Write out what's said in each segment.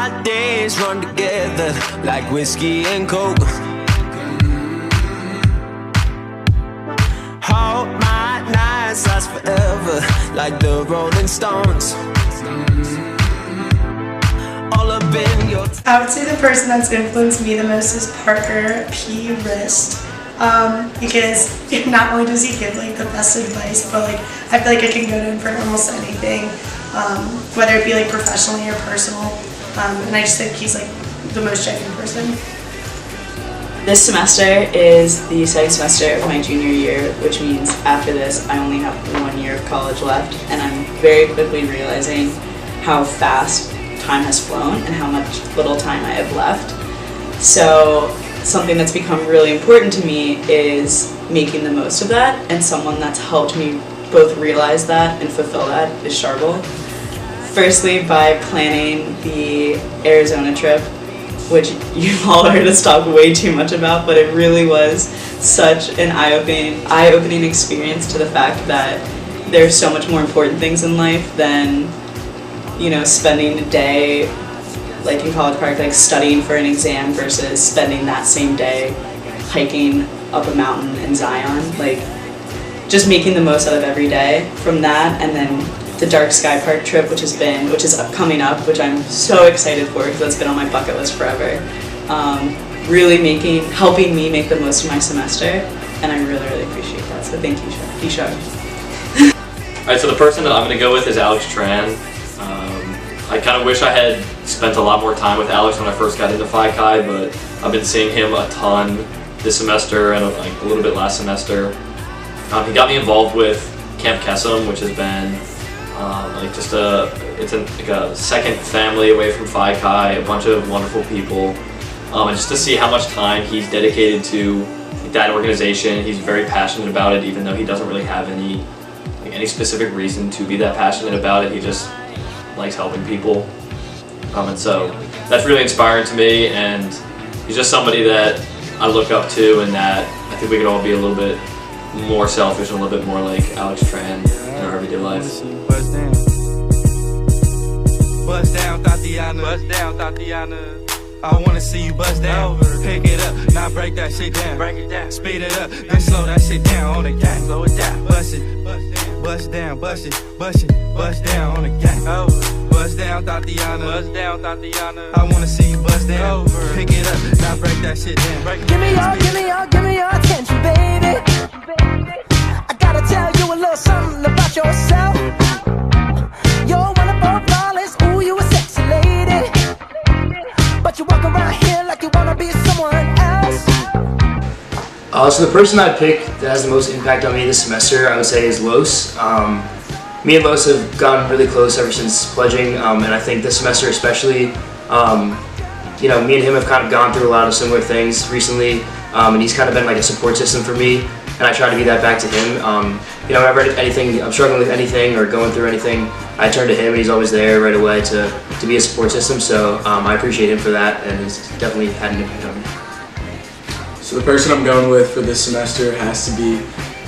my days run together like whiskey and coke. All my nights last forever like the Rolling Stones. All up in your I would say the person that's influenced me the most is Parker P. Rist. Because not only does he give like the best advice, but like I feel like I can go to him for almost anything, whether it be like professionally or personal. And I just think he's like the most genuine person. This semester is the second semester of my junior year, which means after this I only have 1 year of college left, and I'm very quickly realizing how fast time has flown and how much little time I have left. So something that's become really important to me is making the most of that, and someone that's helped me both realize that and fulfill that is Charvel. Firstly, by planning the Arizona trip, which you've all heard us talk way too much about, but it really was such an eye-opening experience to the fact that there's so much more important things in life than, you know, spending a day like in College Park, like studying for an exam versus spending that same day hiking up a mountain in Zion. Like, just making the most out of every day from that, and then the Dark Sky Park trip, which is coming up, which I'm so excited for because that's been on my bucket list forever. Really helping me make the most of my semester, and I really, really appreciate that. So thank you, Isha. Alright, so the person that I'm going to go with is Alex Tran. I kind of wish I had spent a lot more time with Alex when I first got into Phi Chi, but I've been seeing him a ton this semester and like a little bit last semester. He got me involved with Camp Kesem, which has been like a second family away from Phi Chi, a bunch of wonderful people, and just to see how much time he's dedicated to that organization. He's very passionate about it, even though he doesn't really have any specific reason to be that passionate about it. He just likes helping people, and so that's really inspiring to me, and he's just somebody that I look up to, and that I think we could all be a little bit more selfish and a little bit more like Alex Tran in our everyday life. Bust down, Tatiana. Bust down, Tatiana. I wanna see you bust down. Pick it up, now break that shit down. Break it down. Speed it up, then slow that shit down on the gang. Slow it down. Bust it, bust down, bust it, bust it, bust down on the gang. Bust down, Tatiana. Bust down, Tatiana. I wanna see you bust down. Pick it up, now break that shit down. Give me your attention, baby. I gotta tell you a little something about yourself. You're wonderful, flawless, ooh, you a sexy lady. But you walk around here like you wanna be someone else. So the person I picked that has the most impact on me this semester, I would say, is Los. Me and Los have gotten really close ever since pledging, and I think this semester especially, you know, me and him have kind of gone through a lot of similar things recently, and he's kind of been like a support system for me, and I try to be that back to him. You know, whenever I'm struggling with anything or going through anything, I turn to him, and he's always there right away to be a support system, so I appreciate him for that, and he's definitely had an impact on me. So the person I'm going with for this semester has to be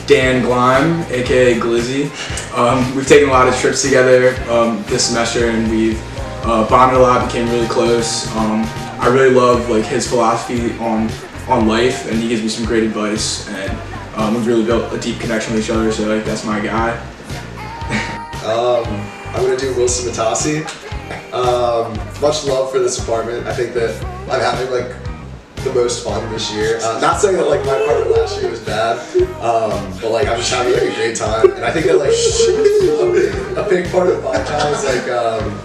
Dan Gleim, aka Glizzy. We've taken a lot of trips together this semester, and we've bonded a lot, became really close. I really love like his philosophy on life, and he gives me some great advice, and we've really built a deep connection with each other, so like that's my guy. I'm gonna do Wilson Matasi. Much love for this apartment. I think that I'm having like the most fun this year. Not saying that like my part of last year was bad, but like I'm just having like a great time, and I think that like a big part of my time is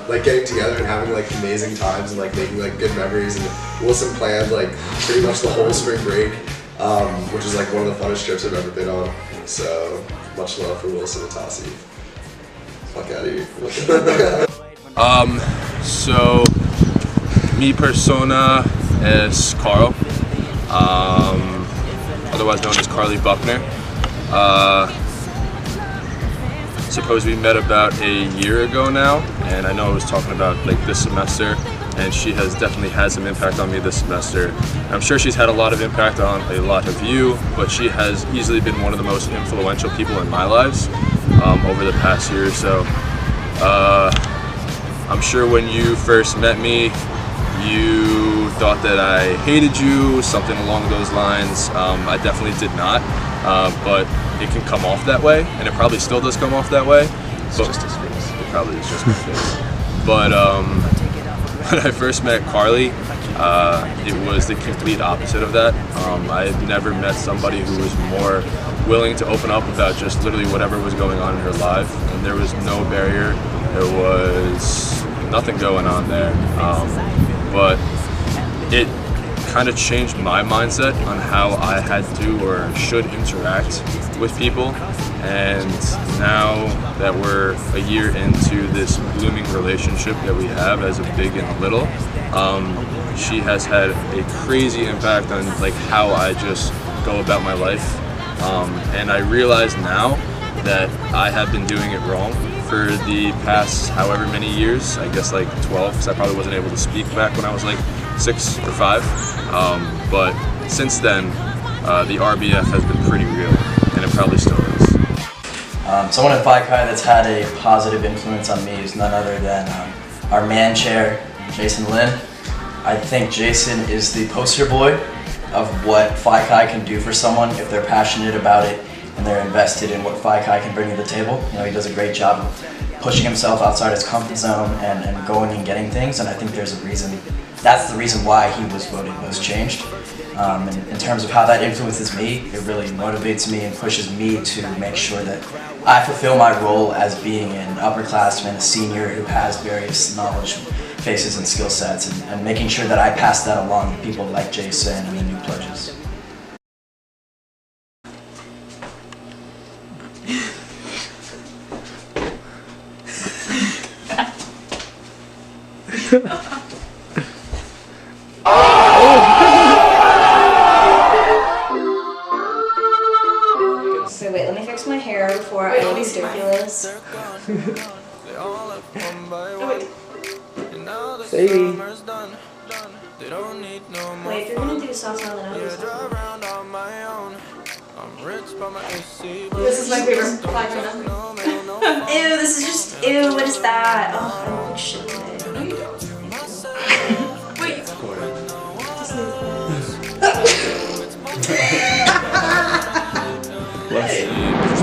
like getting together and having like amazing times and like making like good memories. And Wilson planned like pretty much the whole spring break, which is like one of the funnest trips I've ever been on. So much love for Wilson Matasi. Fuck out of here. So me persona is Carl, otherwise known as Carly Buckner. Suppose we met about a year ago now, and I know I was talking about like this semester, and she has definitely had some impact on me this semester. I'm sure she's had a lot of impact on a lot of you, but she has easily been one of the most influential people in my lives over the past year or so. I'm sure when you first met me, you thought that I hated you, something along those lines. I definitely did not, but it can come off that way, and it probably still does come off that way. It's just his face. It probably is just my face. But when I first met Carly, it was the complete opposite of that. I had never met somebody who was more willing to open up about just literally whatever was going on in her life, and there was no barrier. There was nothing going on there. But it kind of changed my mindset on how I had to or should interact with people. And now that we're a year into this blooming relationship that we have as a big and a little, she has had a crazy impact on like how I just go about my life. And I realize now that I have been doing it wrong for the past however many years, I guess like 12, because I probably wasn't able to speak back when I was like 6 or 5. But since then, the RBF has been pretty real, and it probably still is. Someone at Phi Chi that's had a positive influence on me is none other than our man chair, Jason Lin. I think Jason is the poster boy of what Phi Chi can do for someone if they're passionate about it and they're invested in what Phi Chi can bring to the table. You know, he does a great job of pushing himself outside his comfort zone and going and getting things, and I think there's a reason. That's the reason why he was voted most changed. And in terms of how that influences me, it really motivates me and pushes me to make sure that I fulfill my role as being an upperclassman, a senior who has various knowledge, faces, and skill sets, and making sure that I pass that along to people like Jason and the new pledges. So wait, let me fix my hair before I look ridiculous. Baby. Wait, if you're gonna do soft now, then I'll do soft. This is my favorite podcast. Ew, this is just, ew, what is that? Oh, I don't like shit today. No, you don't. Wait. Let's see.